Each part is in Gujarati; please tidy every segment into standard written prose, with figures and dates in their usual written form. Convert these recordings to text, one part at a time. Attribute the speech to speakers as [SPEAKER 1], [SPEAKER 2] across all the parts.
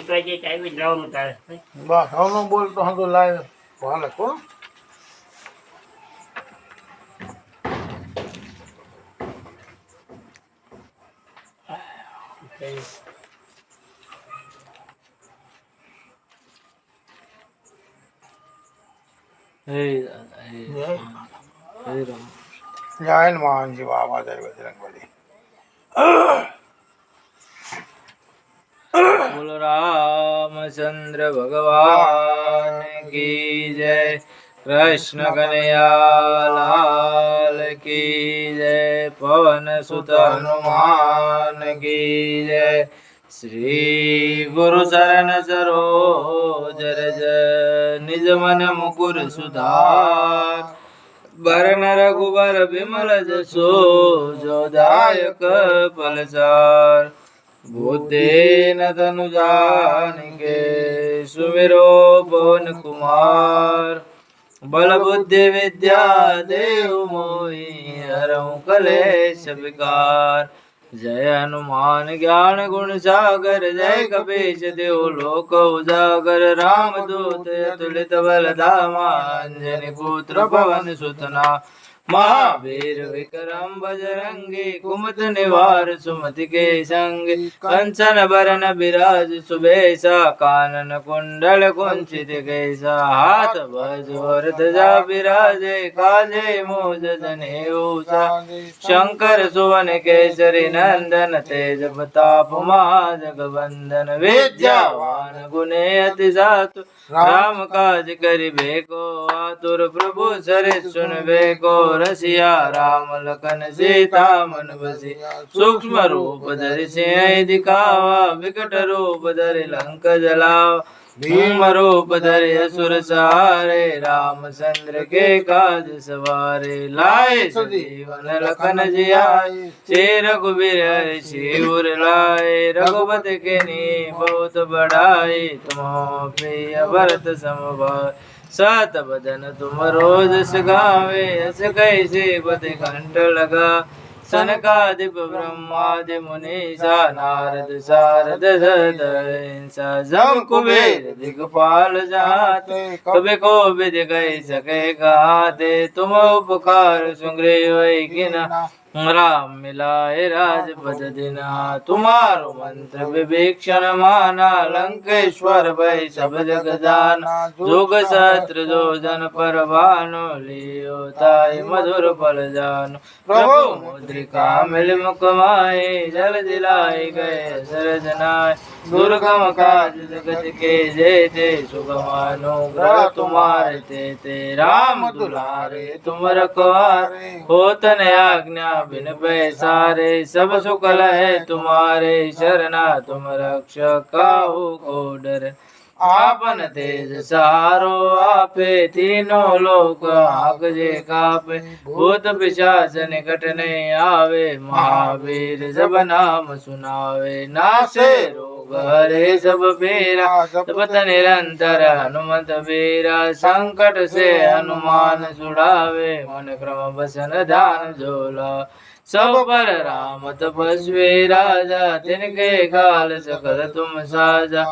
[SPEAKER 1] કહી દે કે આવી જવાનું તારે.
[SPEAKER 2] બસ હવે ન બોલ તો હંધો લાય હાલે કો જય હનુમાનજી બાબા જય બજરંગબલી.
[SPEAKER 3] બોલો રામચંદ્ર ભગવાન કી જય. કૃષ્ણ કનૈયા લાલ કી જય. પવન સુત હનુમાન કી જય. શ્રી ગુરુ ચરણ સરોજ રજ નિજ મન મુકુર સુધાર. બરન રઘુબર વિમલ જસો જો દાયક ફલચાર. बुद्धेन तनु जानिके सुमिरो पवन कुमार. बल बुद्धि विद्या देव मोहि हरहु कलेश विकार. जय हनुमान ज्ञान गुण सागर जय कपीश देव लोक उजागर. राम दूत अतुलित बल धामा अंजनी पुत्र पवन सुतना. महावीर विक्रम बजरंगी कुमत निवार सुमति के संग. कंचन बरन बिराज सुबेसा कानन कुंडल कुंचित कैसा. हाथ भजोर ध्वजा बिराजे काजे मोज जनेऊसा. शंकर सुवन केसरी नंदन तेज प्रताप महाजगवंदन. विद्यावान गुणे अति सातु राम काज करिबे को आतुर. प्रभु चरित सुनबे को रसिया राम लखन सीता मन बसिया. सूक्ष्म रूप धरि सिंह दिखावा विकट रूप धरि लंक जलावा. भीम रूप धरि असुर सहारे रामचंद्र के काज सवारे. लाए सजीवन लखन जियाए श्री रघुबीर हरि शिवर लाए. रघुपति के नी बहुत बढ़ाई तुम प्रिय भरत सम भाई. सात बदन तुम रोज सगावे अस कैसे पति कंठ लगा. सनकादिप ब्रह्मादि मुनीसा नारद सारद सदहिंसा. जम कुबेर दिगपाल जाते कभी को विधि गई सके गाते. तुम उपकार सुग्रीव किना राम मिलाए राजपद दिना. तुम्हारो मंत्र विभीषण माना लंकेश्वर भय सब जग जाना. जोग सहस्त्र जो जन पर भानु लियो ताई मधुर फल जानो. प्रभु मुद्रिका मिल मुख माहे जल दिलाए गए सरज नाय. दुर्गम काज जगत के जेते सुगम अनुग्रह तुम्हारे ते. राम दुलारे तुम रखवारे होत न आज्ञा बिन पैसारे. सब सुख है तुम्हारे शरणा तुम रक्षक काहू को डर. आपन तेज सहारो आपे तीनों लोक आगजे कापे. भूत पिशाच निकट नहीं आवे महावीर जब नाम सुनावे. नासे रोग हरे सब पीरा जपत निरंतर हनुमत बीरा. संकट से हनुमान छुड़ावे मन क्रम बसन ध्यान झोला. सब पर राम तपस्वी राजा तिनके काल सकल तुम साजा.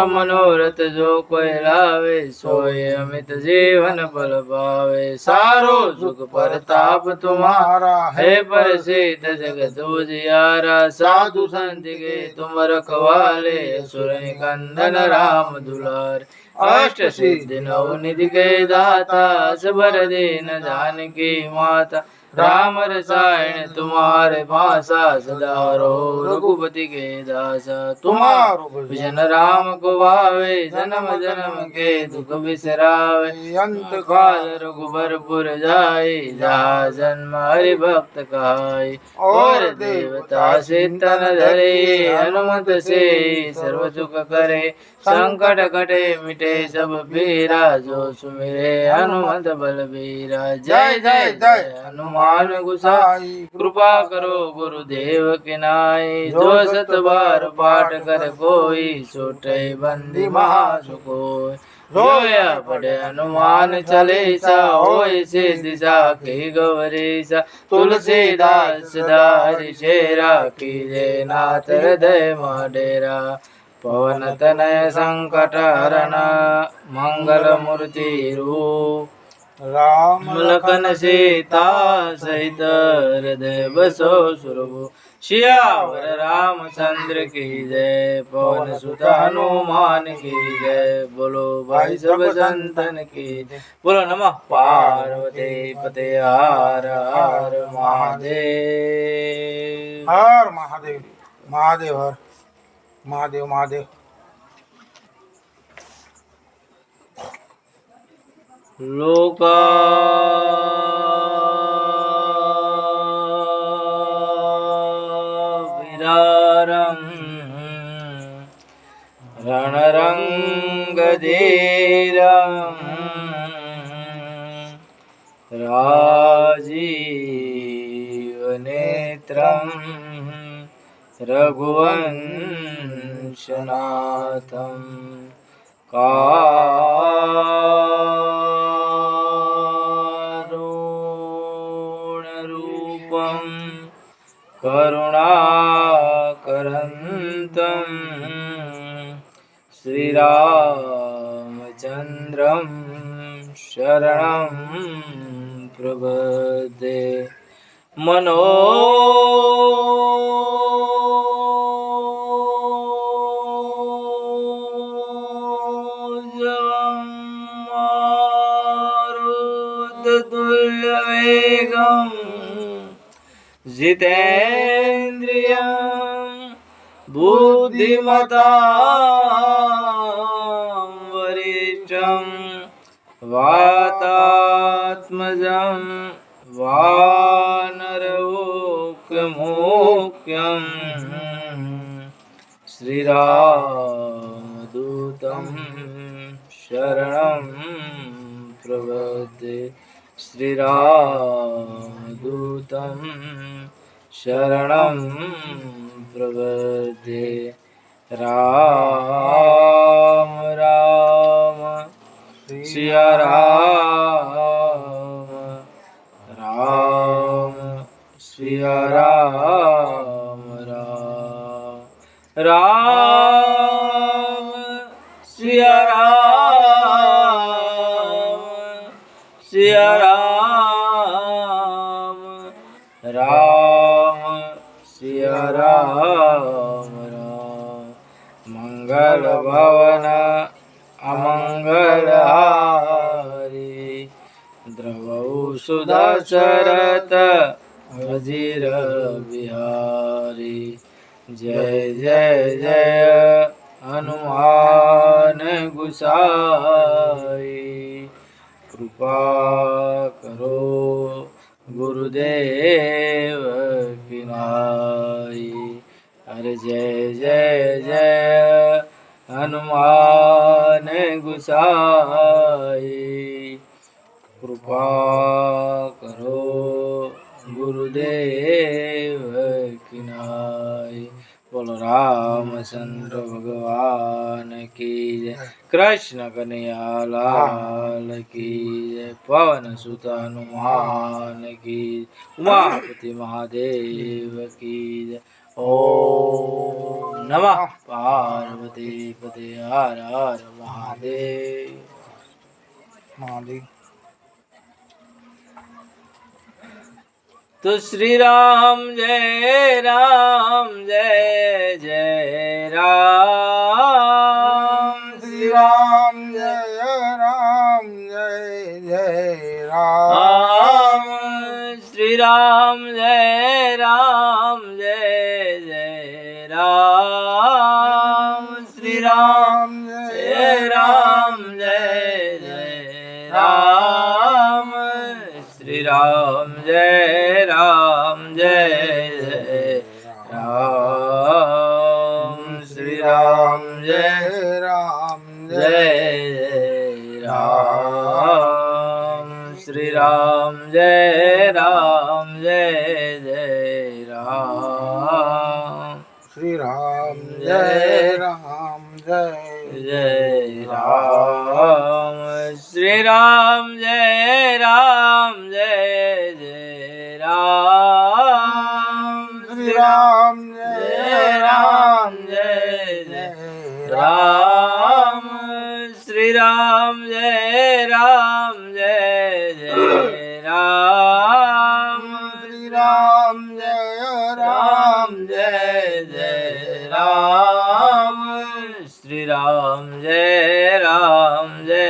[SPEAKER 3] मनोरथ जो कोई लावे सोए अमित जीवन फल पावे. सारो सुख परताप तुम्हारा है प्रसिद्ध जगत उजियारा. साधु संत के तुम रखवाले असुर निकंदन राम दुलार. अष्ट सिद्धि नव निधि के दाता असबर दीन जानकी माता. राम रसायन तुम्हारे भाषा सदा रो रघुपति के दासा. तुम्हारो भजन राम को भावे जन्म जन्म के दुख बिसरावे. अंत काल रघुबरपुर जाए जहाँ जन्म हरि भक्त कहाय. और देवता सितन धरे हनुमत से सर्व सुख करे. संकट कटे मिटे सब पीरा जो सुमिरे हनुमत बलबीरा. जय जय जय हनुमान गुसाई कृपा करो गुरुदेव के नाई. जो सत बार पाठ कर कोई छोटे बंदी महासुकोय. रोया पड़े हनुमान चालीसा होय सिद्धि साखी गौरीसा. तुलसीदास सदा हरि शेरा कीजे नाथ हृदय डेरा. પવન તનય સંકટ હરણ મંગલ મૂર્તિ રૂપ
[SPEAKER 2] રામ
[SPEAKER 3] લખન સીતા સહિત હૃદય બસો સુરભુ શિયાવર રામચંદ્ર કી જય પવન સુત હનુમાન કી જય બોલો ભાઈ સબ સંતન કી જય બોલો નમઃ પાર્વતી પતે હર હર મહાદેવ
[SPEAKER 2] હર મહાદેવ મહાદેવ હર મહાદેવ મહાદેવ
[SPEAKER 3] વિરારમ રણરંગધીરમ રાજીવનેત્રમ રઘુવંશનાથમ કારુણરૂપમ કરુણાકરંતમ શ્રીરામચંદ્રમ શરણં પ્રપદ્યે तुल्यवेगं जितेन्द्रियं बुद्धिमतां वरिष्ठं वातात्मजं वानरौख्यमुख्यं श्रीरामदूतं शरणं प्रपद्ये श्रीरामदूतं शरणं प्रपद्ये राम राम सिया राम राम सिया राम राम राम सिया राम सिया राम राम सिया राम राम मंगल भवन अमंगल हारी द्रवौ सुधा चरत वजीर बिहारी जय जय जय हनुमान गुसाई कृपा करो गुरुदेव की नाई अरे जय जय जय हनुमान गुसाई कृपा करो गुरुदेव की नाई बोलो रामचंद्र भगवान की जय कृष्ण कन्हैया लाल की जय पवन सुत हनुमान की उमापति महादेव की जय ओम नमः पार्वती पते हर हर महादेव
[SPEAKER 2] महादेव
[SPEAKER 3] तो श्री राम जय जय राम
[SPEAKER 2] श्री राम जय जय राम
[SPEAKER 3] श्री राम जय जय राम श्री राम जय जय राम श्री राम जय जय राम श्री राम जय जय राम श्री राम जय जय राम
[SPEAKER 2] श्री राम जय
[SPEAKER 3] जय राम श्री राम जय जय राम
[SPEAKER 2] श्री राम
[SPEAKER 3] जय जय રામ શ્રી રામ જય રામ જય જય રામ
[SPEAKER 2] શ્રી રામ જય
[SPEAKER 3] રામ જય જય રામ શ્રી રામ જય રામ જય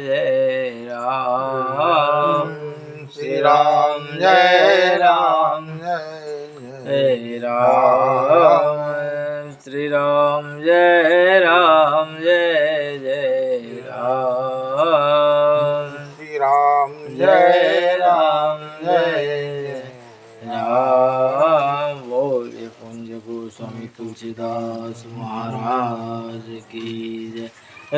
[SPEAKER 3] જય રામ શ્રી રામ જય રામ
[SPEAKER 2] જય
[SPEAKER 3] જય રામ શ્રી રામ જય રામ જય જય રામ
[SPEAKER 2] શ્રી રામ
[SPEAKER 3] જય રામ જય જય રામ બોલે પૂજ્ય ગોસ્વામી તુલસીદાસ મહારાજ કી જય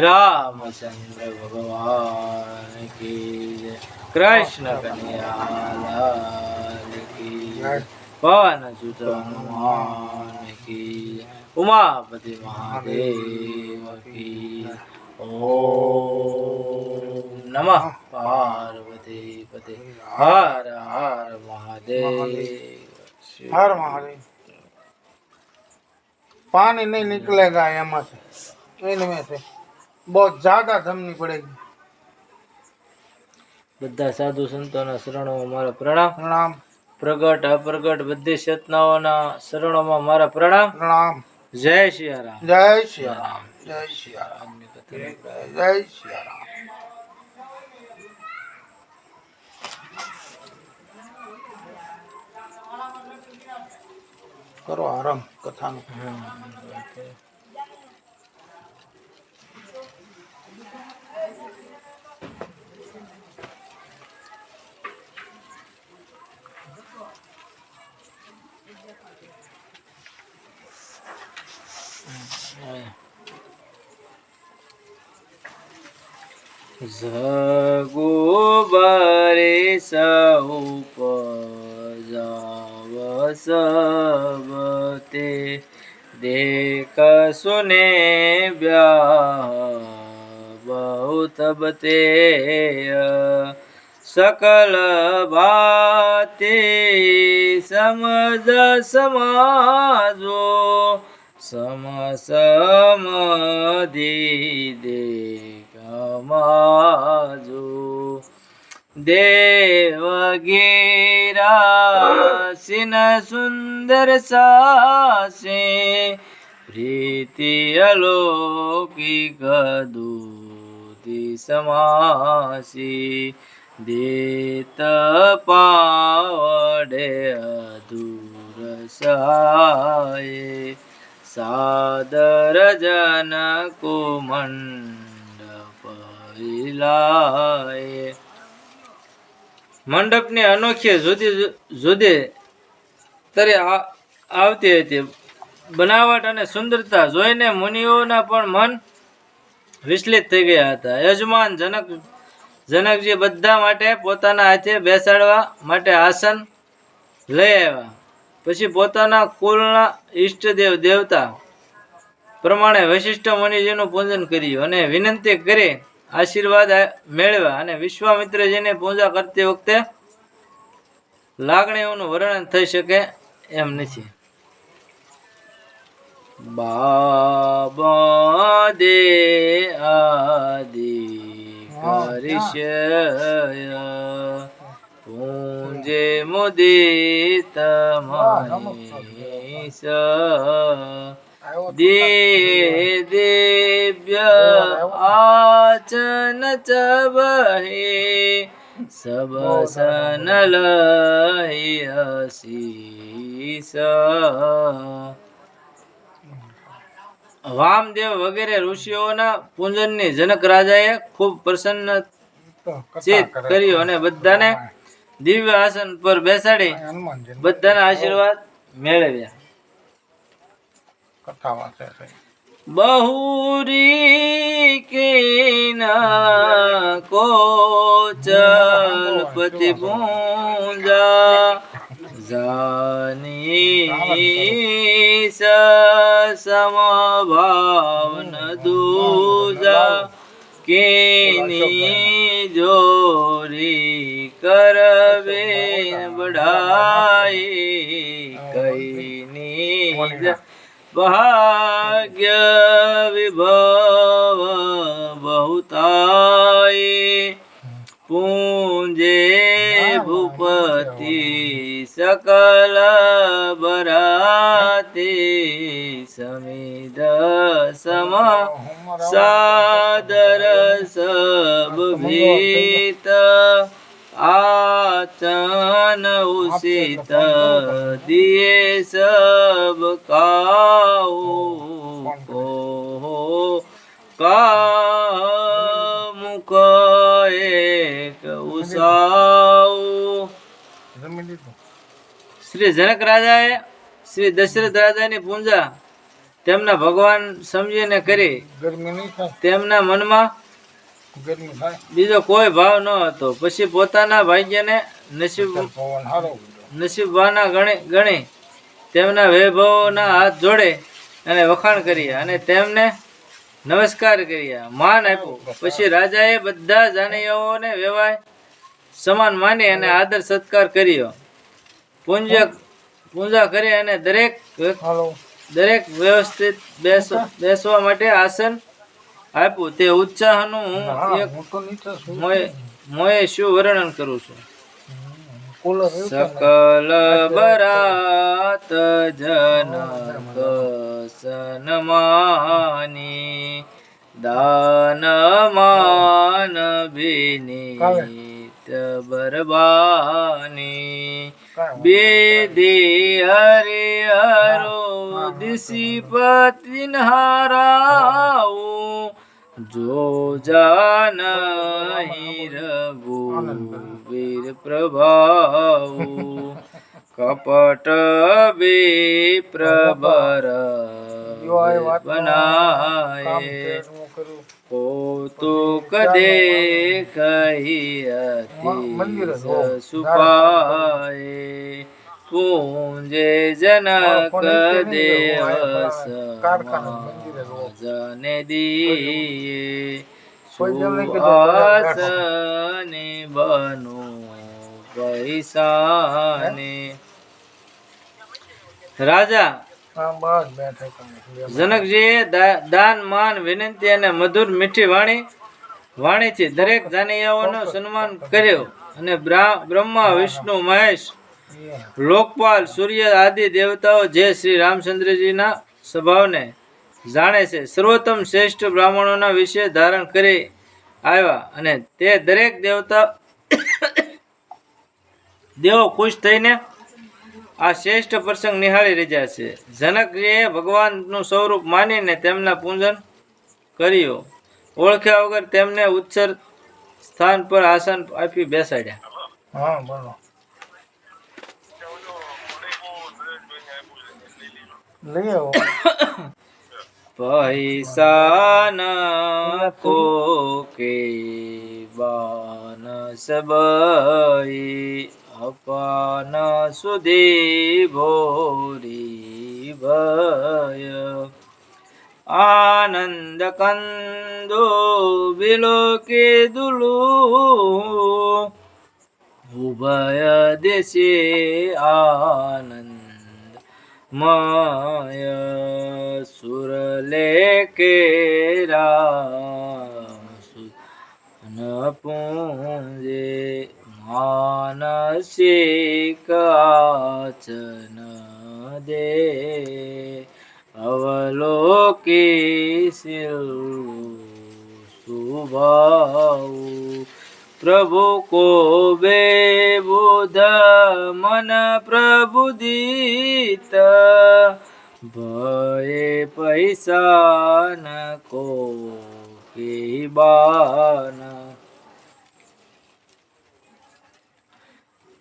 [SPEAKER 3] રામચંદ્ર ભગવાન કી જય કૃષ્ણ કનૈયાલાલ કી જય પવન સુત હનુમાન કી જય ઉમાપતિ મહાદેવ કી જય ઓમ નમઃ પાર્વતી પતે હર હર મહાદેવ
[SPEAKER 2] हर महादेव पानी नहीं निकलेगा यहाँ से इनमें से बहुत ज्यादा जमनी पड़ेगी
[SPEAKER 3] બધા સાધુ સંતોના શરણોમાં મારા પ્રણામ
[SPEAKER 2] प्रणाम
[SPEAKER 3] પ્રગટ અપ્રગટ બધી ચેતનાઓના શરણોમાં મારા પ્રણામ
[SPEAKER 2] प्रणाम
[SPEAKER 3] જય સિયારામ
[SPEAKER 2] जय श्री राम जय श्री राम जय श्री राम करो आराम कथा नो
[SPEAKER 3] જગુબરે સૌપજાવ સબતે દેખ સુને बहुत बते सकल बाते समझ समाजो समसमधि देखमाजो देवगीरा सिन सुंदर सासे प्रीति अलौकिक दूती समासी देत पावडे अधूर साये सादर जन को मंडप हिलाए મંડપની અનોખી જુદી તરે આવતી હતી બનાવટ અને સુંદરતા જોઈને મુનિઓના પણ મન વિચલિત થઈ ગયા હતા યજમાન જનકજી બધા માટે પોતાના હાથે બેસાડવા માટે આસન લઈ આવ્યા પછી પોતાના કુળના ઈષ્ટદેવ દેવતા પ્રમાણે વશિષ્ઠ મુનિજીનું પૂજન કર્યું અને વિનંતી કરી આશીર્વાદ મેળવ્યા અને વિશ્વામિત્રજીની પૂજા કરતી વખતે લાગણીઓનું વર્ણન થઈ શકે એમ નથી બાબા દે આદિ પરિચય પૂંજે મુદિત મહેશ दिव्य आचन चबहे सब सनल आशीष વામદેવ વગેરે ઋષિઓના પૂજનની જનક રાજાએ ખૂબ પ્રસન્ન ચિત કર્યું અને બધાને દિવ્ય આસન પર બેસાડી બધાના આશીર્વાદ મેળવ્યા
[SPEAKER 2] कथा वाचे
[SPEAKER 3] बहुरी के ना को चलपति पूजा जानी समभावन दूजा केनी जोरी करवे बढ़ाई कईनी भाग्य विभव बहुताय पूंजे भूपति सकल बराते समिद सम सादर सब भीत आचन उसित दिए सब काऊ को का मुख एक उसाऊ।
[SPEAKER 2] જમી લીધું.
[SPEAKER 3] શ્રી જનક રાજાએ શ્રી દશરથ રાજાની પૂજા તેમના ભગવાન સમજીને કરી.
[SPEAKER 2] ગરમી નહીં થાય?
[SPEAKER 3] તેમના મનમાં
[SPEAKER 2] ગરમી થાય?
[SPEAKER 3] બીજો કોઈ ભાવ ન હતો. પછી પોતાના ભાગ્યને
[SPEAKER 2] પવન હારો
[SPEAKER 3] નસીબવાના ગણી તેમના વૈભવોના હાથ જોડે અને વખાણ કર્યા અને તેમને નમસ્કાર કર્યા, માન આપ્યું. પછી રાજાએ બધા જાનૈયાઓને વેવાય સમાન માની અને આદર સત્કાર કર્યો. પૂજા કરી અને દરેક વ્યવસ્થિત બેસવા માટે આસન આપ્યું. તે ઉત્સાહનું એક મોએ શું વર્ણન કરું છું. સકલ બરાત જનક સન્માની દાન માન વિનીત બરબાની બેદી હરે હરો દિશી પતિન હારાઉ જો જાનહી રઘુવીર પ્રભાવ કપટ વિપ્રબર બનાય કૌતુક દેખઈ અતિ સુપાય પૂંજે જનક દેવ જને દીએ સુઆસને બનો પૈસાને. રાજા જનકજીએ દાન માન વિનંતી અને મધુર મીઠી વાણીથી દરેક જાનૈયાઓનો સન્માન કર્યો અને બ્રહ્મા વિષ્ણુ મહેશ લોકપાલ સૂર્ય આદિ દેવતાઓ જે શ્રી રામચંદ્રજીના સ્વભાવને જાણે છે સર્વોત્તમ શ્રેષ્ઠ બ્રાહ્મણોના વિશે ધારણ કરી આવ્યા અને તે દરેક દેવો ખુશ થઈને આ શ્રેષ્ઠ પ્રસંગ નિહાળી રહ્યા છે. જનકજીએ ભગવાનનું સ્વરૂપ માનીને તેમના પૂજન કર્યું. ઓળખ્યા વગર તેમને ઉચ્ચર સ્થાન પર આસન આપી બેસાડ્યા. પૈસા ન કો કે બાન સબઈ અપાન સુધી ભોરી ભય આનંદ કંદો બિલો કે દુલુ ઉભય દેશે આનંદ માય સુરલે કે રાસુન પૂંજે માનસિક આચન દે અવલોકી સુભાવ પ્રભુ કો બેબુધ મન પ્રબુદિત ભય પૈસા ન કો કે બાન.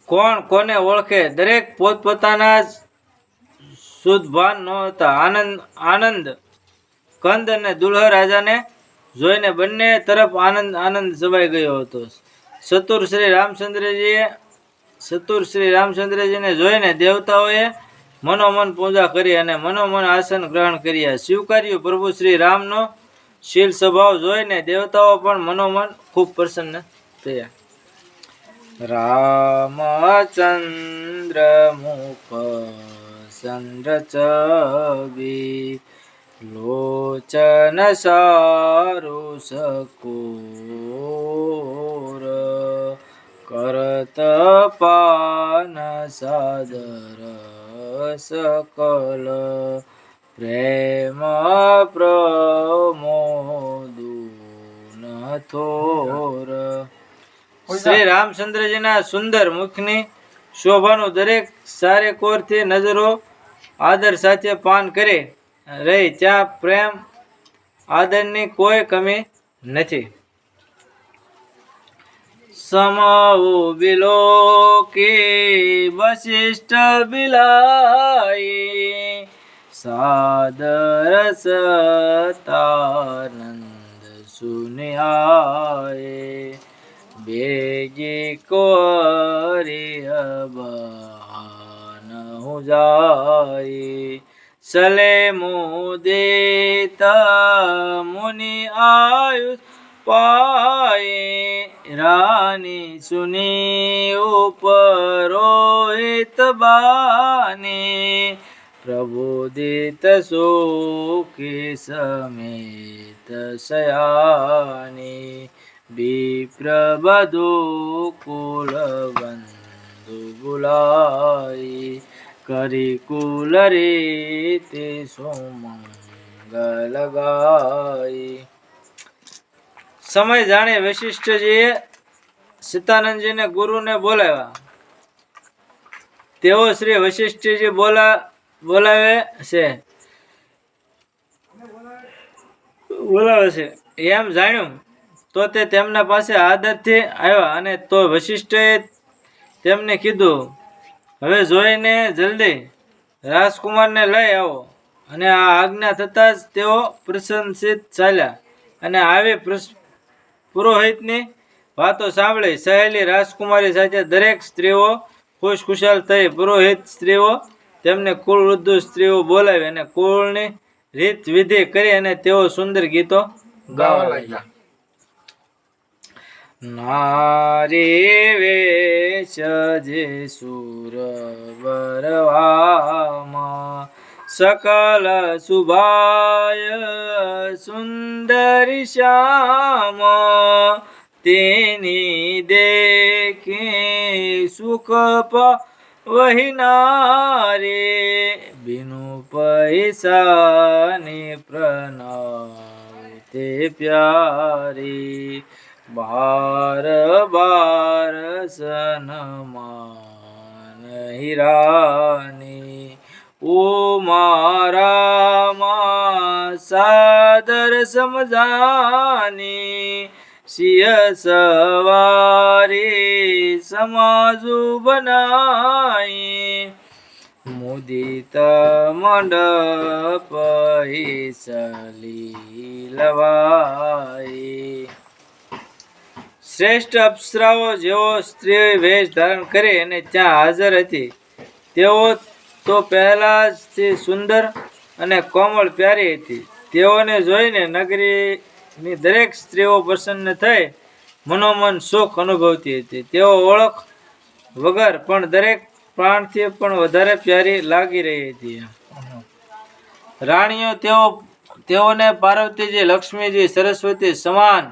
[SPEAKER 3] કોણ કોને ઓળખે? દરેક પોતપોતાના શુદ્ધ ભાન નહોતા. આનંદ કંદ અને દુલ્હા રાજાને જોઈને બંને તરફ આનંદ છવાઈ ગયો હતો. ચતુર શ્રી રામચંદ્રજીને જોઈને દેવતાઓએ મનોમન પૂજા કરી અને મનોમન આસન ગ્રહણ કર્યા. સ્વીકાર્યું. પ્રભુ શ્રી રામનો શીલ સ્વભાવ જોઈને દેવતાઓ પણ મનોમન ખૂબ પ્રસન્ન થયા. રામચંદ્ર મુખ ચંદ્ર છબી લોચન સારું સકોર કરત પાન સાદર સકલ પ્રેમ પ્રમોદુ થોર. શ્રી રામચંદ્રજીના સુંદર મુખની શોભાનું દરેક સારે કોરથી નજરો આદર સાથે પાન કરે રહી ત્યાં પ્રેમ આદરની કોઈ કમી નથી. સમો બિલો કે વશિષ્ઠ બિલાઈ સાદર સતાનંદ સુનિયાએ બેજી કોરી અબાન હું જાય સલે મુદિત મુનિ આયુષ પાએ રાની સુની ઉપરોહિત બાની પ્રબોધિત સુખી સમેત શયાની વિપ્ર બધુ કુલ બંધુ બુલાઈ કરી કુલ રીતિ સુમંગલ ગાઈ. સમય જાણે વશિષ્ઠજીએ સીતાનંદજીને ગુરુને બોલાવ્યા. તેઓ શ્રી વશિષ્ઠજી બોલાવે છે એમ જાણ્યું તો તે તેમના પાસે આદરથી આવ્યા અને તો વશિષ્ઠે તેમને કીધું, હવે જોઈને જલ્દી રાજકુમારને લઈ આવો. અને આ આજ્ઞા થતાં જ તેઓ પ્રશંસિત ચાલ્યા અને આવી પુરોહિતની વાતો સાંભળી સહેલી રાજકુમારી સાથે દરેક સ્ત્રીઓ ખુશખુશાલ થઈ. પુરોહિત સ્ત્રીઓ તેમને કુળ વૃદ્ધ સ્ત્રીઓ બોલાવી અને કુળની રીત વિધિ કરી અને તેઓ સુંદર ગીતો ગાવા લાગ્યા. નારી વેશ જે સુર બરવામાં સકલ શુભાય સુંદરી શ્યામ તેની દેખે સુખ વહિનારે બિનુ પૈસાની પ્રણાવતે પ્યારી બાર બાર સનમાન હિરાની ઓ મારા સાદર સમજાની સિય સવારી સમાજુ બનાઈ મુદિત મંડપ સલી લવાઈ. શ્રેષ્ઠ અપ્સરાઓ જેઓ સ્ત્રી વેશ ધારણ કરી અને ત્યાં હાજર હતી તેઓ તો પહેલાથી સુંદર અને કોમળ પ્યારી હતી. તેઓને જોઈને નગરીની દરેક સ્ત્રીઓ પ્રસન્ન થઈ મનોમન સુખ અનુભવતી હતી. તેઓ ઓળખ વગર પણ દરેક પ્રાણથી પણ વધારે પ્યારી લાગી રહી હતી. રાણીઓ તેઓને પાર્વતીજી, લક્ષ્મીજી, સરસ્વતી સમાન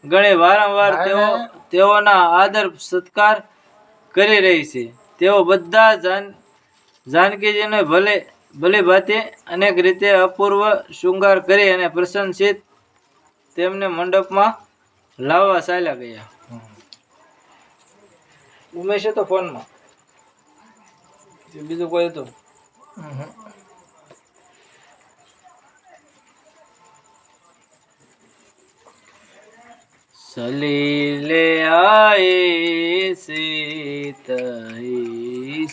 [SPEAKER 3] ગણી વારંવાર તેઓના આદર સત્કાર કરી રહી છે. તેઓ બધા જાનકીજીને ભલી ભાંતિ અનેક રીતે અપૂર્વ શૃંગાર કરી અને પ્રસન્નચિત્ત તેમને મંડપમાં લાવવા ચાલ્યા ગયા. ઉમેશ તો ફોનમાં બીજું કોઈ હતું. સલીલે આયે સીતહી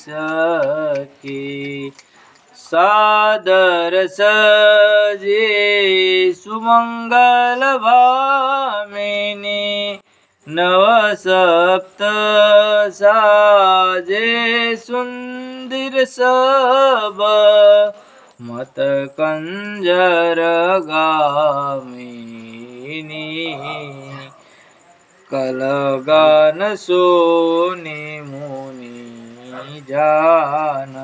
[SPEAKER 3] સખી સાદર સજે સુમંગલ ભામિની નવ સપ્ત સાજે સુંદર સબ મત કંજર ગામિની કલગાન સોની મુનિ જાન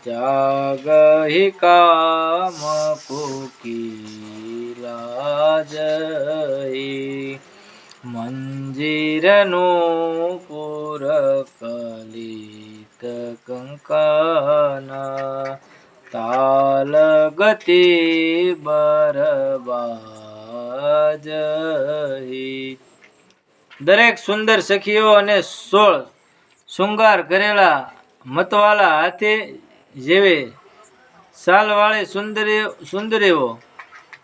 [SPEAKER 3] ત્યાગ હિ કામ કોકિલા જઈ મંજીરનું પુર કલિત કંકના તાલ ગતિ બરબાજ દરેક સુંદર સખીઓ અને 16 શૃંગાર કરેલા મતવાલા હાથી જેવી સાલવાળી સુંદરીઓ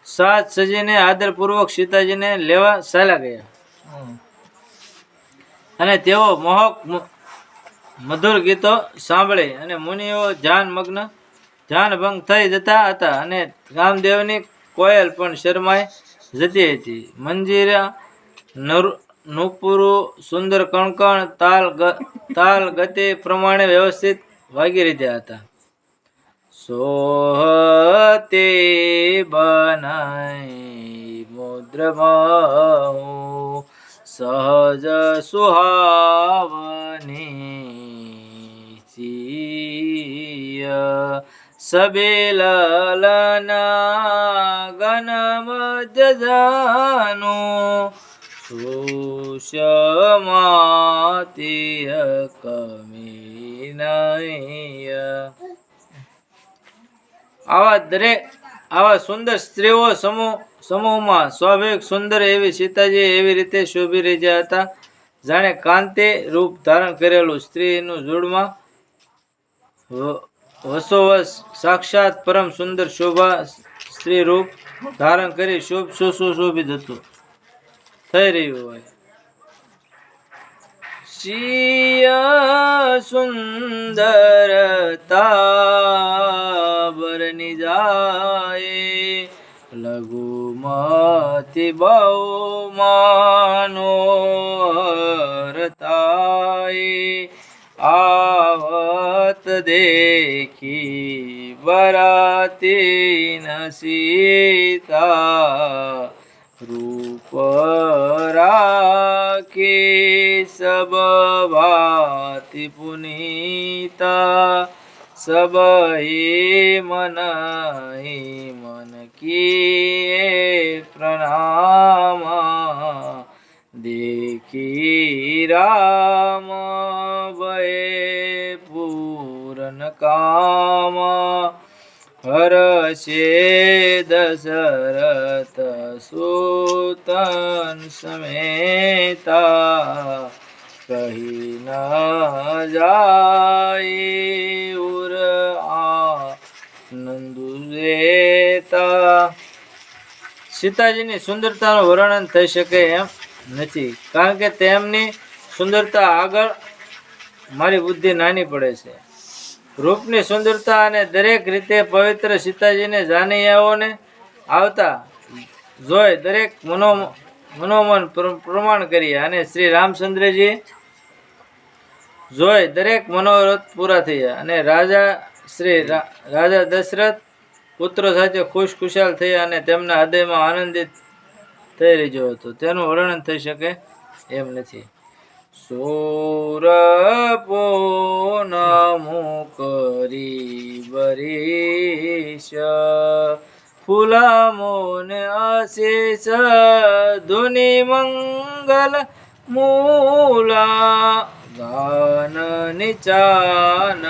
[SPEAKER 3] સાત સજીને આદરપૂર્વક સીતાજીને લેવા ચાલ્યા ગયા અને તેઓ મોહક મધુર ગીતો સાંભળી અને મુનિઓ ધ્યાનભંગ થઈ જતા હતા અને કામદેવની કોયલ પણ શરમાઈ જતી હતી. મંજીરા નુપુરુ સુંદર કણકણ તાલ ગતિ પ્રમાણે વ્યવસ્થિત વાગી રહ્યા હતા. સોહતે બનાઈ મુદ્રમહુ સહજ સુહાવની સિય સબેલના ગન મધ્ય જાનો સુષમાતિય કમિનય આવા સુંદર સ્ત્રીઓ સમૂહમાં સ્વાભાવિક સુંદર એવી સીતાજી એવી રીતે શોભી રહ્યા હતા જાણે કાંતિ રૂપ ધારણ કરેલું સ્ત્રીનું જોડમાં વસોવસ સાક્ષાત પરમ સુંદર શોભા સ્ત્રી રૂપ ધારણ કરી સુશોભિત હતું થઈ રહ્યું હોય. શિય સુંદરતા બરની જાય લઘુમતી બહુ મનોહરતાય આવત દેખી બરાતી ન સીતા રૂપ રાખી સબ ભાતિ પુનીતા સબ મન કી પ્રણામ દેખી રામ ભય પૂરન કામ હરશે દશરથ સુતન સમેતા કહી ન જાય ઉર આનંદુ લેતા. સીતાજીની સુંદરતાનું વર્ણન થઈ શકે એમ નથી કારણ કે તેમની સુંદરતા આગળ મારી બુદ્ધિ નાની પડે છે. રૂપની સુંદરતા અને દરેક રીતે પવિત્ર સીતાજીને જાનૈયાઓને આવતા જોઈ દરેક મનોમન પ્રમાણ કરી અને શ્રી રામચંદ્રજી જોઈ દરેક મનોરથ પૂરા થયા અને રાજા દશરથ પુત્રો સાથે ખુશાલ થયા અને તેમના હૃદયમાં આનંદિત થઈ રહ્યો હતો તેનું વર્ણન થઈ શકે એમ નથી. સોરપોનમુ કરી બરીશ ફૂલામોને આશીષ ધુનિ મંગલ મૂલા ગાન નિચાન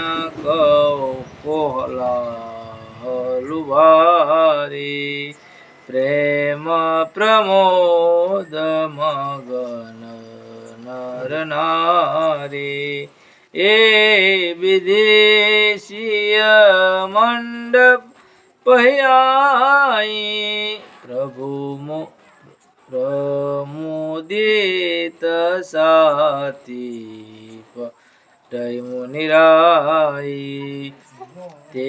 [SPEAKER 3] કોહલા હલુભારી પ્રેમ પ્રમોદ મગન નર નારી એ વિદેશીય મંડપ પહ્યાઈ પ્રમોદિત સાતી પટય મુનિરાઈ તે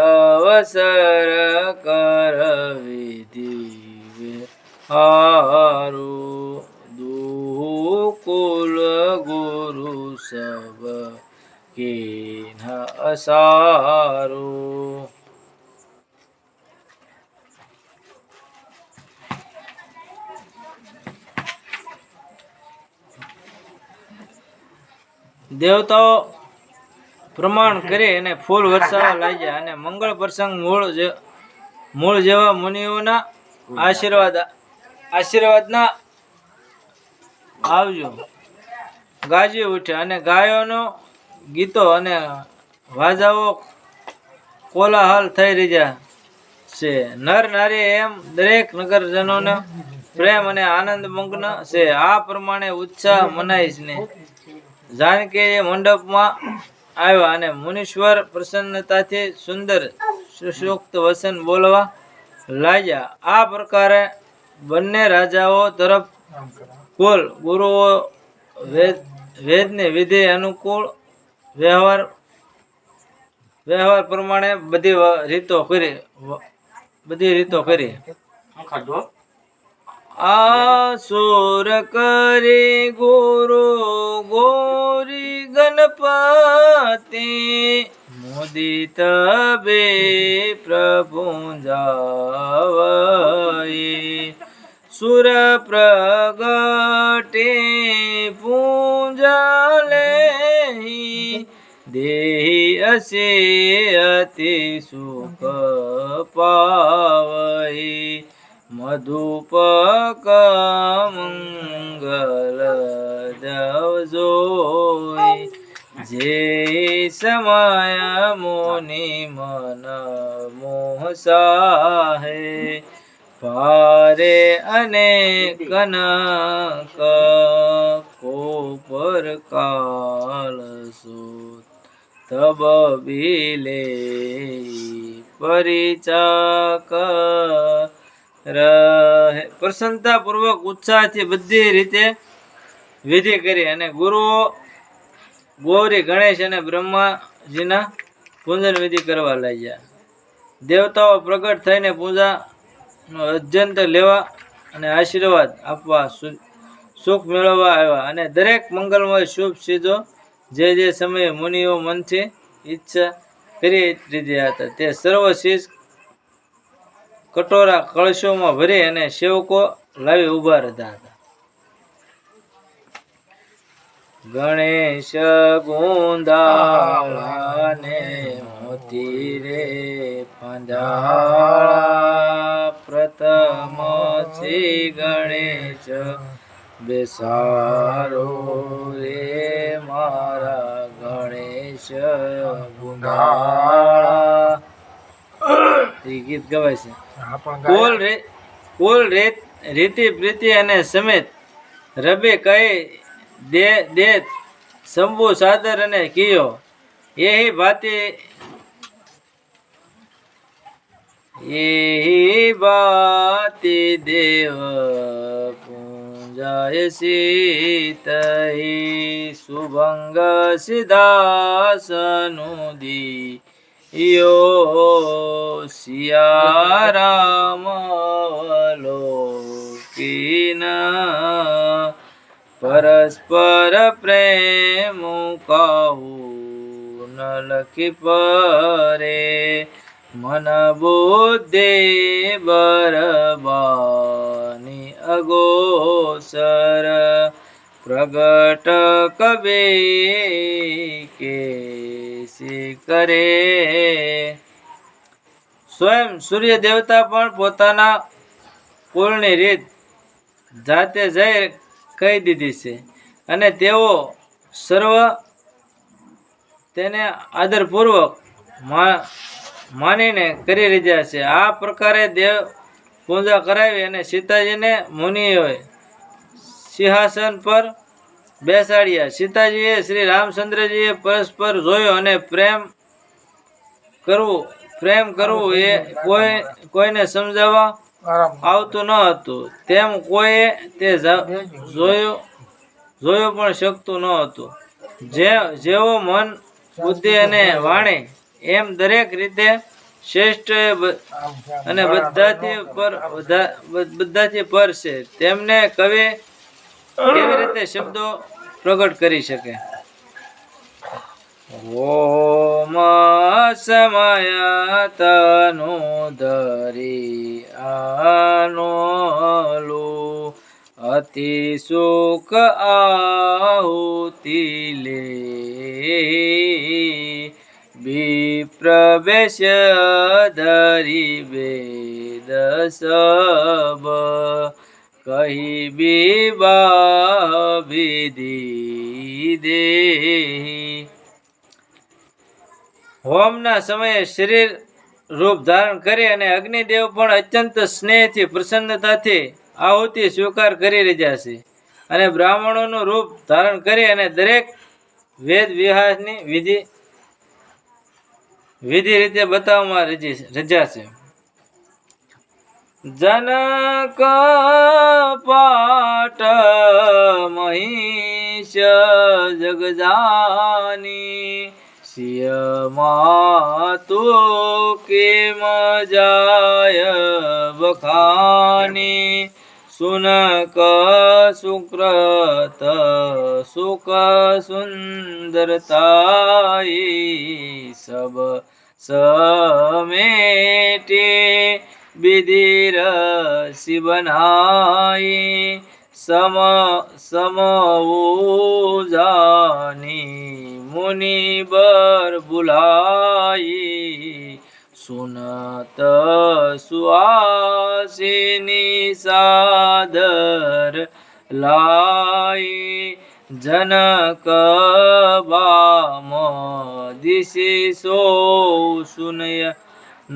[SPEAKER 3] અવસર કર વિધિ હારું દુકુલ ગુરુ સબ કિન્હ અસારું. દેવતાઓ પ્રમાણ કરી અને ફૂલ વરસાવવા લાગ્યા અને મંગળ પ્રસંગ મૂળ જેવા મુનિઓના આશીર્વાદના આવજો ગાજી ઉઠ્યા અને ગાયોનો ગીતો અને વાજાઓ કોલાહલ થઈ રહ્યા છે. નર નારી એમ દરેક નગરજનોનો પ્રેમ અને આનંદ મગ્ન છે. આ પ્રમાણે ઉત્સાહ મનાય ને જાનકી મંડપમાં આવ્યા અને મુનીશ્વર પ્રસન્નતાથી સુંદર સુષુપ્ત વચન બોલવા લાગ્યા. આ પ્રકારે બંને રાજાઓ તરફ કુલ ગુરુઓ વેદની વિધિ અનુકૂળ વ્યવહાર પ્રમાણે બધી રીતો કરી. આસુર કરી ગુરુ ગોરી ગણપતિ મુદિત બે પ્રભુ જાવઈ સુર પ્રગટે પૂંજાલે દેહી અસે અતિ સુખ પાવઈ મધુપક મંગલ દવજોઈ જે સમય મુનિ મન મોહ સાહે પારે અને કનક કોપર કાલ સુત તબ બિલે પરિચાક રહે. પ્રસન્નતા પૂર્વક ઉત્સાહથી બધી રીતે વિધિ કરી અને ગુરુઓ ગૌરી ગણેશ અને બ્રહ્માજીના પૂજન વિધિ કરવા લાગ્યા. દેવતાઓ પ્રગટ થઈને પૂજાનો અજંત લેવા અને આશીર્વાદ આપવા સુખ મેળવવા આવ્યા અને દરેક મંગલમય શુભ ચીજો જે સમયે મુનિઓ મનથી ઈચ્છા કરી લીધા હતા તે સર્વ ચીજ કટોરા કળશોમાં ભરી અને સેવકો લાવી ઉભા રહ્યા હતા. ગણેશ ગુંદાળાને મોતી રે પાંજાળા પ્રથમ શ્રી ગણેશ બેસારો રે મારા ગણેશ ગુંદાળા. ગીત ગવાય છે. કુલ રીતિ પ્રીતિ અને સમેત રબે કહી દે શંભુ સાદર અને કિયો એહી ભાતિ દેવ પૂંજાય સીતહી શુભંગ સિદ્ધાસનુદી યો સિયારામ અવલોકિના પરસ્પર પ્રેમ કહું ન લખી પરે મન બુદ્ધિ બરબાની અગોસર પ્રગટ કબે કેસી કરે. સ્વયં સૂર્ય દેવતા પણ પોતાના કુળની રીત જાતે જઈ કહી દીધી છે અને તેઓ સર્વ તેને આદરપૂર્વક માનીને કરી રહ્યા છે. આ પ્રકારે દેવ પૂજા કરાવી અને સીતાજીને મુનિઓએ સિંહાસન પર બેસાડ્યા. સીતાજીએ શ્રી રામચંદ્રજીએ પરસ્પર જોયો અને પ્રેમ કરવું એ કોઈને સમજાવવા આવતું ન હતું તેમ કોઈએ તે જોયું પણ શકતું ન હતું. જેવો મન બુદ્ધિ અને વાણી એમ દરેક રીતે શ્રેષ્ઠ અને બધાથી પર છે તેમને કવિ કેવી રીતે શબ્દો પ્રગટ કરી શકે. ઓમ સમય તનુ ધરી આનોલું અતિ સુખ આહુતિ લે બેસ્ય ધરી વેદ સબ કહી બીબા વિધિ દેહી. હોમના સમયે શરીર રૂપ ધારણ કરી અને અગ્નિદેવ પણ અત્યંત સ્નેહથી પ્રસન્નતાથી આહુતિ સ્વીકાર કરી રહ્યા છે અને બ્રાહ્મણોનું રૂપ ધારણ કરી અને દરેક વેદ વિહારની વિધિ રીતે બતાવવામાં રજ્યા છે. જનક પાટ મહિષ જગજાની સિય માતુ કેમ જાય બખાની સુનક સુક્રત સુખ સુંદરતાઈ સબ સમેટે વિધિર શિવનાઈ સમઉજાની મુનિબર બુલાઈ સુનત સુઆસિની સાદર લાઈ જનક બામ દિશી સો સુનય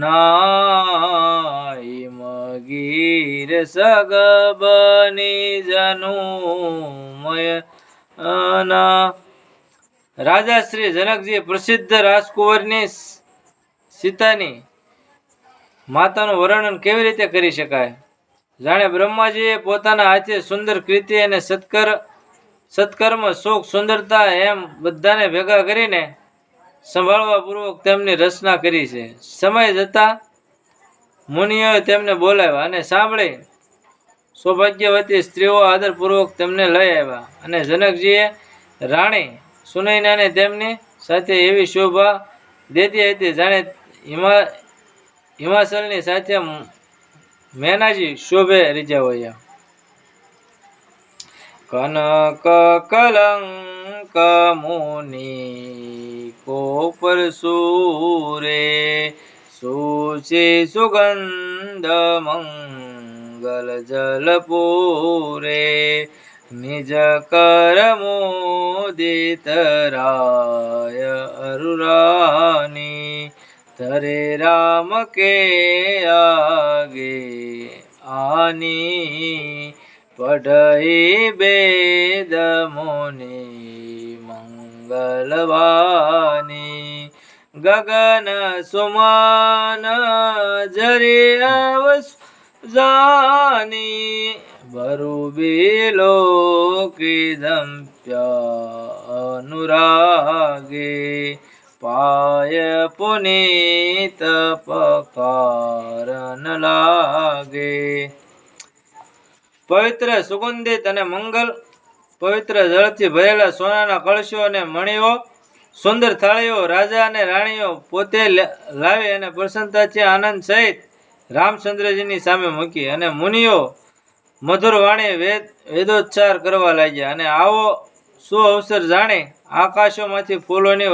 [SPEAKER 3] નાઈ મગીર સગબની જનુમય રાજા શ્રી જનકજી પ્રસિદ્ધ રાજકુંવરની સીતાની માતાનું વર્ણન કેવી રીતે કરી શકાય? જાણે બ્રહ્માજીએ પોતાના હાથે સુંદર કીર્તિ અને સત્કર્મ સુખ સુંદરતા એમ બધાને ભેગા કરીને સંભાળવા પૂર્વક તેમની રચના કરી છે. સમય જતા મુનિઓએ તેમને બોલાવ્યા અને સાંભળી સૌભાગ્યવતી સ્ત્રીઓ આદરપૂર્વક તેમને લઈ આવ્યા અને જનકજીએ રાણી સુનૈનાને તેમની સાથે એવી શોભા દેતી હતી જાણે હિમાચલની સાથે મેનાજી શોભે રીજા હોય. કનક કલંક મુનિ કોપર સૂરે સુચિ સુગંધ મંગલ જલપૂરે નિજ કર મોદિત રાય અરુરાની તરે રામ કે આગે આની પઢઈ વેદ મુનિ મંગલવાની ગગન સુમન જરી અવસાની બરુબીલો કિદમ્પ્યા અનુરાગે પાય પુનીત પકારન લાગે. પવિત્ર સુગંધિત અને મંગલ પવિત્ર જળથી ભરેલા સોનાના કળશો અને મણીઓ સુંદર થાળીઓ રાજા અને રાણીઓ પોતે લાવી અને પ્રસન્નતાથી આનંદ સહિત રામચંદ્રજીની સામે મૂકી અને મુનિઓ મધુર વાણી વેદોચ્ચાર કરવા લાગ્યા. અને આવો સુઅવસર જાણે આકાશોમાંથી ફૂલોની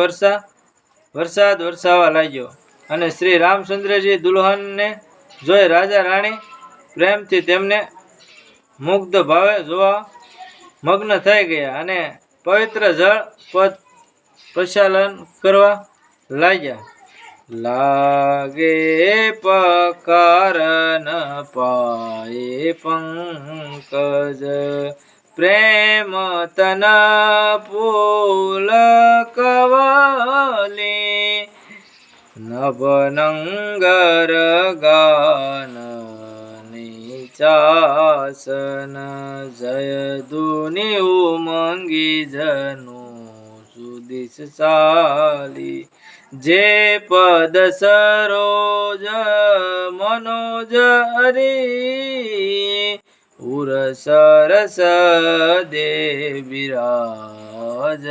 [SPEAKER 3] વરસાદ વરસાવા લાગ્યો અને શ્રી રામચંદ્રજી દુલ્હનને જોઈ રાજા રાણી પ્રેમથી તેમને મુગ્ધ ભાવે જોવા મગ્ન થઈ ગયા અને પવિત્ર જળ પદ પ્રચાલન કરવા લાગ્યા. લાગે પકારન પાયે પંકજ પ્રેમ તન ફૂલ કવલી નભનંગર ગાન ચાસન જય ધુનિ ઉમંગી જનુ સુદિશ ચાલી જે પદ સરોજ મનોજ હરી ઉર સરસ દે બિરાજઈ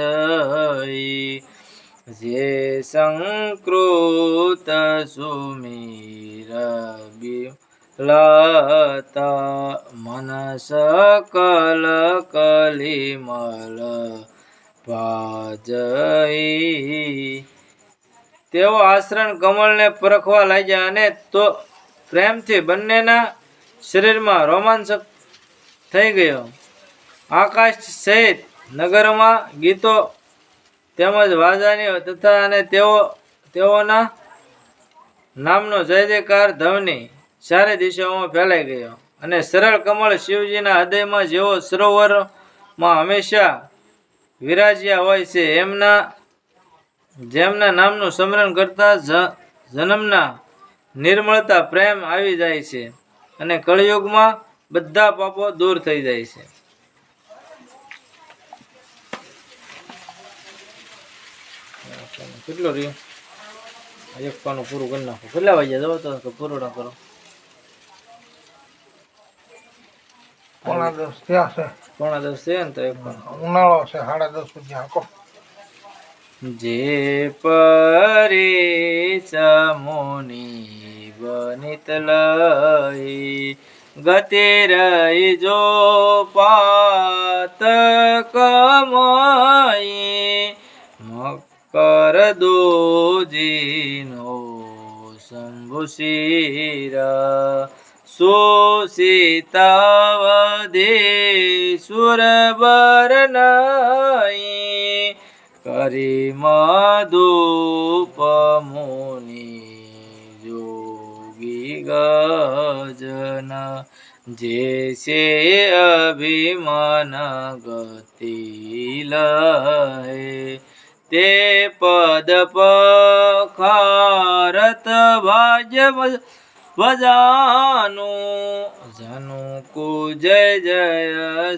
[SPEAKER 3] જે સંકૃત સુમીર લતા મનસ કલ કલિમલ પાજઈ. તેઓ આશ્રણ કમળને પરખવા લાગ્યા અને તો પ્રેમથી બંનેના શરીરમાં રોમાંચક થઈ ગયો. આકાશ સહિત નગરમાં ગીતો તેમજ વાજાની તથા અને તેઓના નામનો જય જયકાર ધવની ચારે દિશાઓમાં ફેલાઈ ગયો. અને સરળ કમળ શિવજીના હૃદયમાં જેઓ સરોવરમાં હંમેશા વિરાજ્યા હોય છે જેમના નામનું સ્મરણ કરતા જન્મના નિર્મળતા પ્રેમ આવી જાય છે અને કળિયુગમાં બધા પાપો દૂર થઈ જાય છે. કેટલો રહ્યો? એક પાનું પૂરું કરી નાખો. કેટલા વાગ્યા જાવ તો પૂરું ના કરો?
[SPEAKER 2] 9:45 થયા છે.
[SPEAKER 3] 9:45 છે ને તો એક પાનું.
[SPEAKER 2] ઉનાળો છે 10:30 સુધી હાકો.
[SPEAKER 3] જે પરી ચમુનિ બનિત લઈ ગતિ રહી જો પાત કમાઈ મકર દોજીનો શંભુ શિર સુસીતાવધે સુરબર નઈ કરી મધુપ મુનિ જોગી ગજન જે છે અભિમાન ગતિ લહે તે પદ પખારત ભાગ્ય ભજાનું જનુ કુ જય જય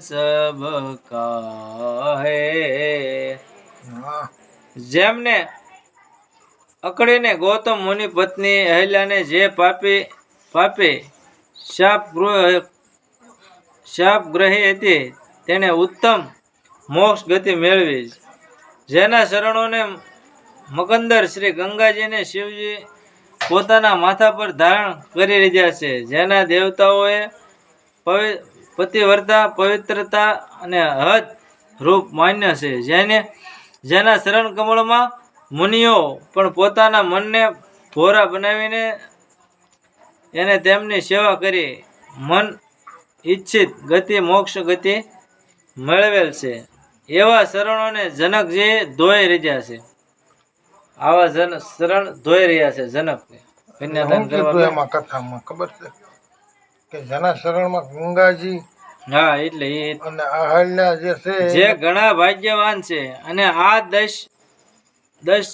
[SPEAKER 3] સબ કાહે. જેમને અકળીને ગૌતમ મુનિ પત્ની અહલ્યાને જે પાપે શાપ ગ્રહી હતી તેને ઉત્તમ મોક્ષ ગતિ મેળવી. જેના શરણોને મકંદર શ્રી ગંગાજીને શિવજી પોતાના માથા પર ધારણ કરી લીધા છે. જેના દેવતાઓએ પતિવ્રતા પવિત્રતા અને હદ રૂપ માન્ય છે. જેના શરણ કમળમાં મુનિઓ પણ પોતાના મનને ભોરા બનાવીને એને તેમની સેવા કરી મન ઈચ્છિત ગતિ મોક્ષ ગતિ મેળવેલ છે. એવા શરણોને જનકજી ધોઈ રહ્યા છે. આવા શરણ ધોઈ રહ્યા છે જનક. કન્યાદાન કરવા
[SPEAKER 2] એમાં કથામાં ખબર છે કે જેના શરણમાં ગંગાજી
[SPEAKER 3] હા એટલે એ
[SPEAKER 2] અને અહલ્યા જે છે
[SPEAKER 3] જે ઘણા ભાગ્યવાન છે અને આ દશ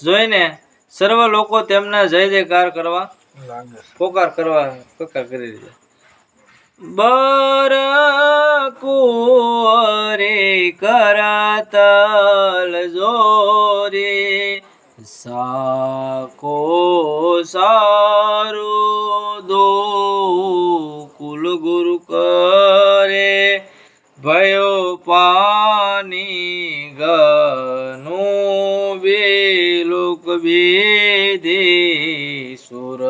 [SPEAKER 3] જોઈને સર્વ લોકો તેમના જય જયકાર કરવા
[SPEAKER 2] લાગે છે.
[SPEAKER 3] પોકાર કરી રહ્યા. બર કુંવરે કરાતલ જોરે સાકો સારો દો કુલ ગુરુ કરે ભયો પાની ગનું બેલુક બેધી સુર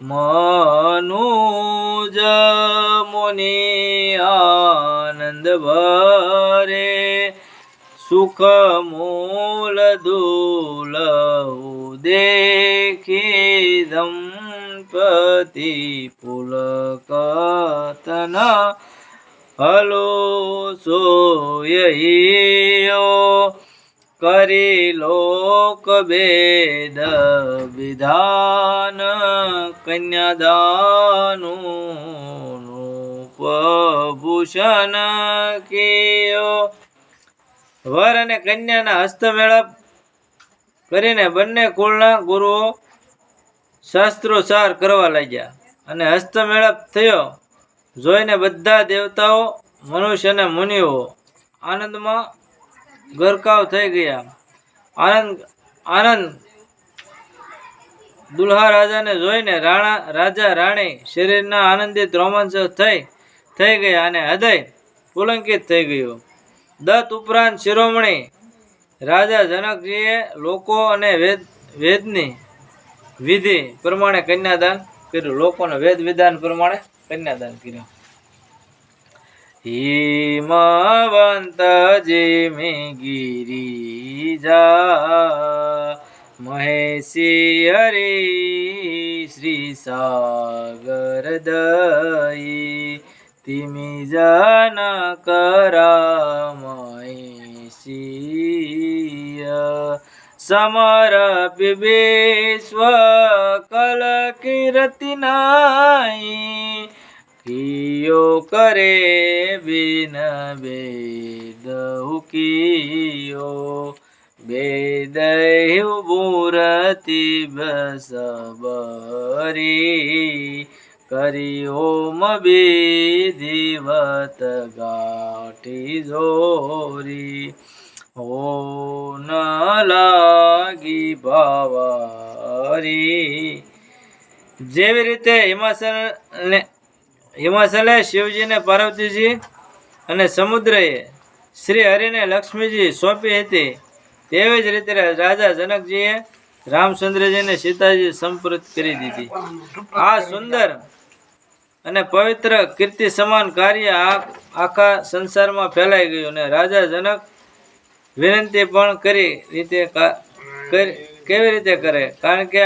[SPEAKER 3] મનુજ મુનિ આનંદ ભરે સુખ મૂલ દુલ દેખી દંપતિ પુલકતન હલો સોયો કરી લોક ભેદ વિધાન કન્યાદાનું ભૂષણ કિયો. વર અને કન્યાના હસ્તમેળાપ કરીને બંને કુળના ગુરુઓ શાસ્ત્રોચ્ચાર કરવા લાગ્યા અને હસ્તમેળાપ થયો જોઈને બધા દેવતાઓ મનુષ્ય અને મુનિઓ આનંદમાં ગરકાવ થઈ ગયા. આનંદ દુલ્હા રાજાને જોઈને રાજા રાણી શરીરના આનંદિત રોમાંચ થઈ ગયા અને હૃદય પુલંકિત થઈ ગયું. દત્ત ઉપરાંત શિરોમણી રાજા જનકજીએ લોકો અને વેદની વિધિ પ્રમાણે કન્યાદાન કર્યું. લોકોને વેદ વિધાન પ્રમાણે કન્યાદાન કર્યું. હિમવંત જેમી ગિરિજા મહેશી હરી શ્રી સાગર દઈ તિમી જન કરામયસીય સમરપી વિશ્વ કલ કીર્તિ નાઈ કિયો કરે બિન વેદ કિયો વેદૈવ મૂર્તિ બસબરી કરી ઓમ વિધિવત ગાંઠી જોરી હો ન લાગી ભાવારી. જેવી રીતે હિમાચલે શિવજીને પાર્વતીજી અને સમુદ્રએ શ્રી હરિને લક્ષ્મીજી સોંપી હતી તેવી જ રીતે રાજા જનકજીએ રામચંદ્રજીને સીતાજી સંપૃત કરી દીધી. આ સુંદર અને પવિત્ર કીર્તિ સમાન કાર્ય આખા સંસારમાં ફેલાઈ ગયું અને રાજા જનક વિનંતી પણ કરી રીતે કેવી રીતે કરે, કારણ કે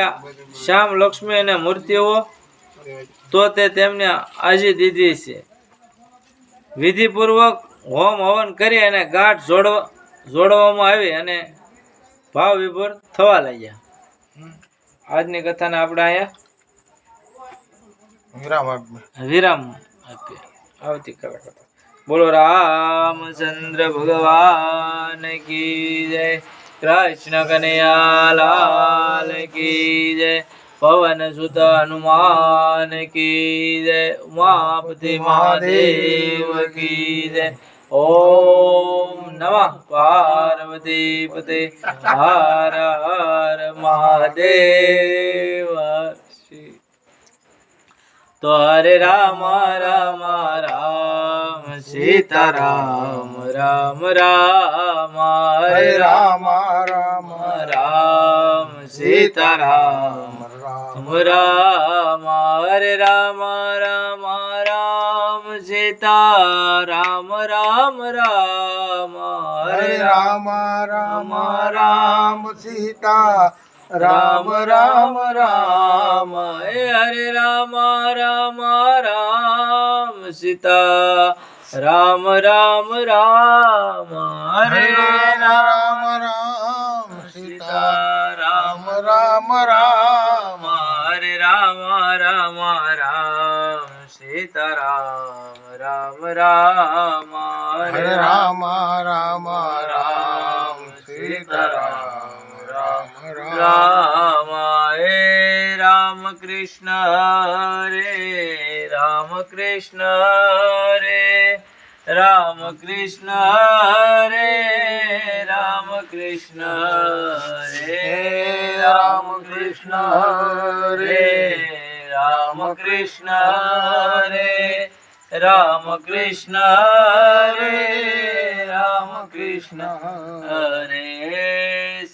[SPEAKER 3] શ્યામ લક્ષ્મી અને મૂર્તિઓ તો તે તેમને આજી દીધી છે. વિધિપૂર્વક હોમ હવન કરી અને ગાંઠ જોડવામાં આવી અને ભાવ વિભોર થવા લાગ્યા. આજની કથાને આપણે અહીંયા વિરામ આપીએ. આવતીકાલે કથા. બોલો રામચંદ્ર ભગવાન કી જય, કૃષ્ણ કનૈયા લાલ કી જય, પવન સુત હનુમાન કી જય, ઉમાપતિ મહાદેવ કી જય. ઓમ નમઃ પાર્વતી પતે હર હર મહાદેવ. તો હરે રામ રામ રામ સીતારામ રામ રામ, હરે રામ રામ રામ સીતારામ રામ રામ, હરે રામ રામ રામ સીતારામ રામ રામ, હરે
[SPEAKER 2] રામ રામ રામ સીતા રામ રામ રામ,
[SPEAKER 3] હરે રામ રામ રામ સીતા રામ રામ રામ, હરે
[SPEAKER 2] રામ રામ સીતા રામ રામ રામ,
[SPEAKER 3] હરે રામ રામ રામ સીતા રામ રામ રામ,
[SPEAKER 2] હરે રામ રામ રામ સીતા રામ રામ
[SPEAKER 3] રામ. હે રામ કૃષ્ણ હરે રામ કૃષ્ણ હરે રામ કૃષ્ણ હરે રામ કૃષ્ણ હરે રામ કૃષ્ણ હરે રામ કૃષ્ણ હરે રામ કૃષ્ણ હરે રામ કૃષ્ણ હરે.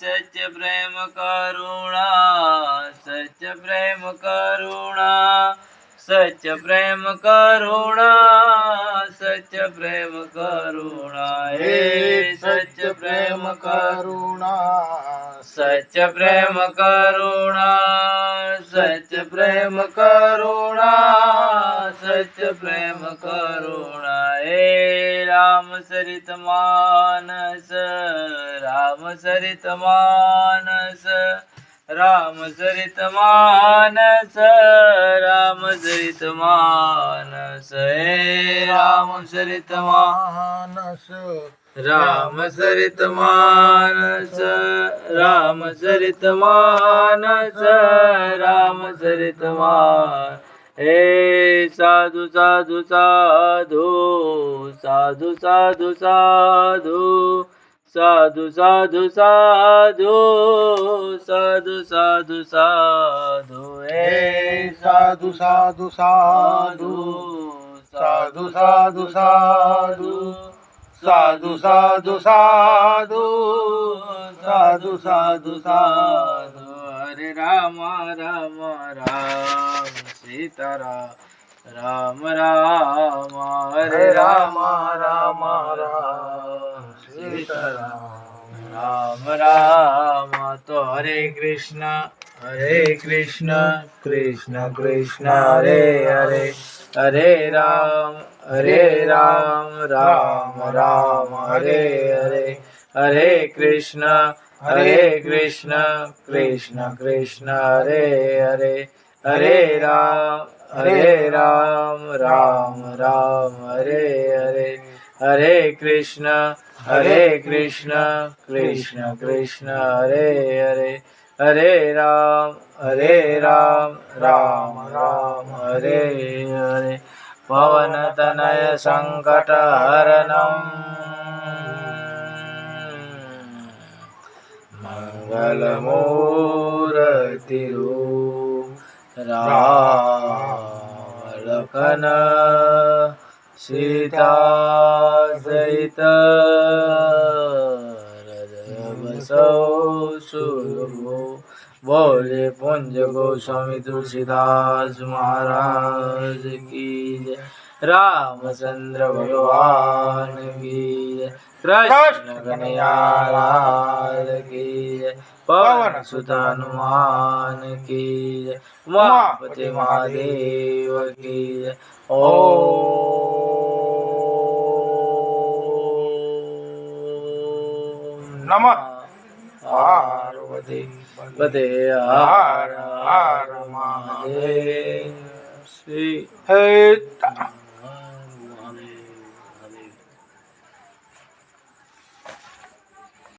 [SPEAKER 3] સત્ય પ્રેમ કરુણા, સત્ય પ્રેમ કરુણા, સત્ય પ્રેમ કરુણા, સત્ય પ્રેમ કરુણા, હે સત્ય પ્રેમ કરુણા, સત્ય પ્રેમ કરુણા, સત્ય પ્રેમ કરુણા, સત્ય પ્રેમ કરુણા, હે રામચરિત માનસ, રામચરિત માનસ, રામચરિત માનસ, રામચરિત માનસ, હે રામચરિત માનસ, રામચરિત માનસ, રામચરિત માનસ, રામચરિત માનસ, હે સાધુ સાધુ સાધુ, સાધુ સાધુ સાધુ, સાધુ સાધુ સાધુ, સાધુ સાધુ સાધુ, હે
[SPEAKER 2] સાધુ સાધુ સાધુ, સાધુ સાધુ સાધુ, સાધુ સાધુ સાધુ, સાધુ સાધુ સાધુ,
[SPEAKER 3] હરે રામ રામ રામ સીતારામ રામ રામ, હરે રામ રામ રામ સીતારામ રામ રામ. તો હરે કૃષ્ણ કૃષ્ણ કૃષ્ણ હરે હરે હરે રામ રામ રામ હરે હરે હરે કૃષ્ણ કૃષ્ણ કૃષ્ણ હરે હરે હરે રામ રામ રામ હરે હરે હરે કૃષ્ણ કૃષ્ણ કૃષ્ણ હરે હરે હરે રામ રામ રામ હરે હરે પવન તનય સંકટ હરણમ મંગલમૂર્તિ રામ સીતા સહિત હૃદય સુરભો બોલે પુંજ ગોસ્વામી તુલસીદાસ મહારાજ કી જય રામચંદ્ર ભગવાન કી જય કૃષ્ણ કનૈયાલાલ કી જય પવન સુત હનુમાન કી જય ઉમાપતિ મહાદેવ કી જય
[SPEAKER 2] નમઃ
[SPEAKER 3] પાર્વતી પતે હર હર મહાદેવ શ્રી
[SPEAKER 2] હે